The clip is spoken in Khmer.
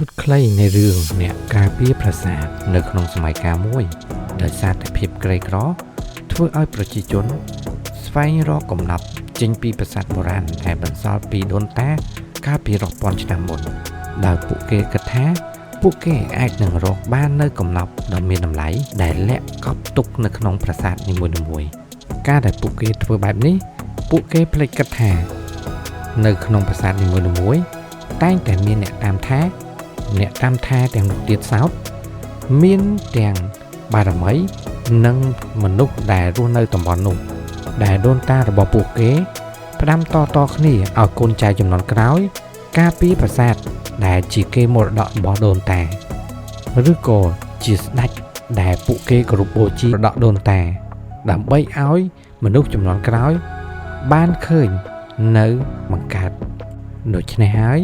ឈុតខ្លីនៃរឿងអ្នកការពារប្រាសាទនៅក្នុងសម័យកាលមួយដោយសារតែភាពក្រីក្រធ្វើឲ្យប្រជាជនស្វែងរកកំណត់ចេញពីប្រាសាទបុរាណដែលបន្សល់ពីដូនតាកាលពីរាប់ពាន់ឆ្នាំមុនដោយពួកគេគិតថាពួកគេអាចនឹងរកបាននៅកំណត់ដ៏មានតម្លៃដែលលាក់កប់ទុកនៅក្នុងប្រាសាទនីមួយៗការដែលពួកគេធ្វើបែបនេះពួកគេភ្លេចគិតថានៅក្នុងប្រាសាទនីមួយៗតែងតែមានអ្នកតាមថាទាំងនោះទៀតសោតមានទាំងបារមីនិងមនុស្សដែលរស់នៅតំបន់នោះដែលដូនតារបស់ពួកគេផ្ដាំតគ្នាឲ្យកូនចៅជំនាន់ក្រោយការពារប្រាសាទដែលជាកេរមរតករបស់ដូនតាឬក៏ជាស្ដេចដែលពួកគេគោរពបូជាមរតកដូនតាដើម្បីឲ្យមនុស្សជំនាន់ក្រោយបានឃើញនៅបង្កើតដូច្នេះហើយ